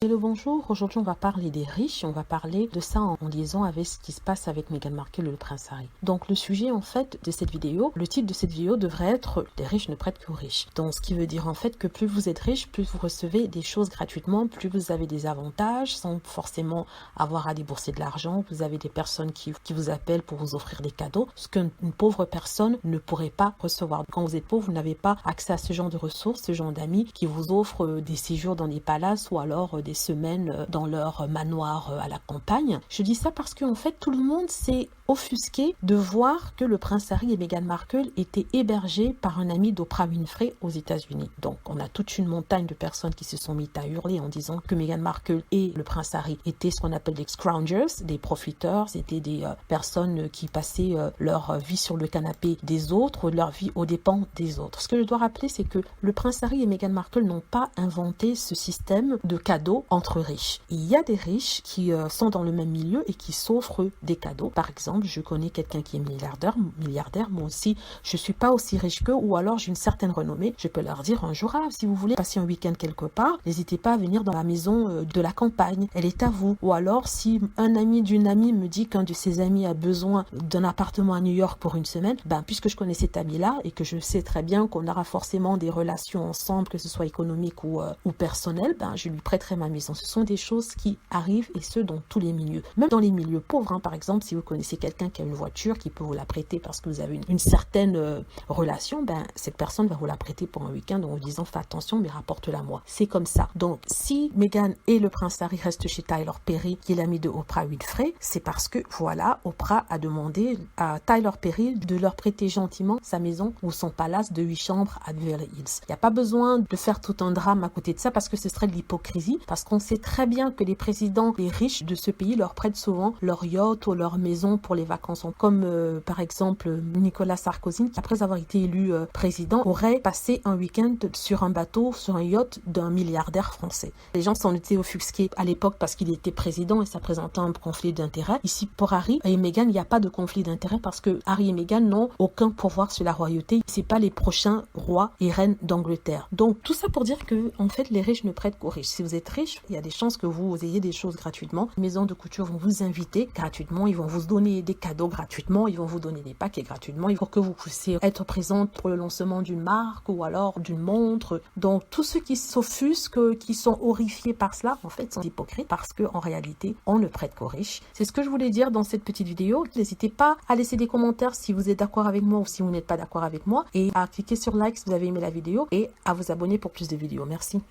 Hello, bonjour. Aujourd'hui, on va parler des riches. On va parler de ça en liaison avec ce qui se passe avec Meghan Markle et le prince Harry. Donc, le sujet, en fait, de cette vidéo, le titre de cette vidéo devrait être « Les riches ne prêtent qu'aux riches ». Donc, ce qui veut dire, en fait, que plus vous êtes riche, plus vous recevez des choses gratuitement, plus vous avez des avantages sans forcément avoir à débourser de l'argent. Vous avez des personnes qui vous appellent pour vous offrir des cadeaux, ce qu'une pauvre personne ne pourrait pas recevoir. Quand vous êtes pauvre, vous n'avez pas accès à ce genre de ressources, ce genre d'amis qui vous offrent des séjours dans des palaces ou alors des semaines dans leur manoir à la campagne. Je dis ça parce qu'en fait, tout le monde s'est offusqué de voir que le prince Harry et Meghan Markle étaient hébergés par un ami d'Oprah Winfrey aux États-Unis. Donc, on a toute une montagne de personnes qui se sont mises à hurler en disant que Meghan Markle et le prince Harry étaient ce qu'on appelle des scroungers, des profiteurs, c'était des personnes qui passaient leur vie sur le canapé des autres, leur vie aux dépens des autres. Ce que je dois rappeler, c'est que le prince Harry et Meghan Markle n'ont pas inventé ce système de cadeaux entre riches. Il y a des riches qui sont dans le même milieu et qui s'offrent des cadeaux. Par exemple, je connais quelqu'un qui est milliardaire, moi aussi, je suis pas aussi riche qu'eux, ou alors j'ai une certaine renommée. Je peux leur dire un jour, si vous voulez passer un week-end quelque part, n'hésitez pas à venir dans la maison de la campagne, elle est à vous. Ou alors, si un ami d'une amie me dit qu'un de ses amis a besoin d'un appartement à New York pour une semaine, puisque je connais cet ami-là et que je sais très bien qu'on aura forcément des relations ensemble, que ce soit économique ou personnel, je lui prêterai ma maison. Ce sont des choses qui arrivent, et ce dans tous les milieux. Même dans les milieux pauvres, par exemple, si vous connaissez quelqu'un qui a une voiture, qui peut vous la prêter parce que vous avez une certaine relation, cette personne va vous la prêter pour un week-end en vous disant fais attention, mais rapporte-la moi. C'est comme ça. Donc, si Meghan et le prince Harry restent chez Tyler Perry, qui est l'ami de Oprah Winfrey, c'est parce que, voilà, Oprah a demandé à Tyler Perry de leur prêter gentiment sa maison ou son palace de 8 chambres à Beverly Hills. Il n'y a pas besoin de faire tout un drame à côté de ça parce que ce serait de l'hypocrisie, parce qu'on sait très bien que les présidents, les riches de ce pays leur prêtent souvent leur yacht ou leur maison pour les vacances. Comme par exemple Nicolas Sarkozy, qui après avoir été élu président, aurait passé un week-end sur un bateau, sur un yacht d'un milliardaire français. Les gens s'en étaient offusqués à l'époque parce qu'il était président et ça présentait un conflit d'intérêts. Ici, pour Harry et Meghan, il n'y a pas de conflit d'intérêts parce que Harry et Meghan n'ont aucun pouvoir sur la royauté. C'est pas les prochains rois et reines d'Angleterre. Donc, tout ça pour dire que, en fait, les riches ne prêtent qu'aux riches. Si vous êtes riche, il y a des chances que vous ayez des choses gratuitement. Les maisons de couture vont vous inviter gratuitement. Ils vont vous donner des cadeaux gratuitement. Ils vont vous donner des paquets gratuitement. Il faut que vous puissiez être présente pour le lancement d'une marque ou alors d'une montre. Donc, tous ceux qui s'offusquent, qui sont horrifiés par cela, en fait, sont hypocrites parce qu'en réalité, on ne prête qu'aux riches. C'est ce que je voulais dire dans cette petite vidéo. N'hésitez pas à laisser des commentaires si vous êtes d'accord avec moi ou si vous n'êtes pas d'accord avec moi et à cliquer sur like si vous avez aimé la vidéo et à vous abonner pour plus de vidéos. Merci.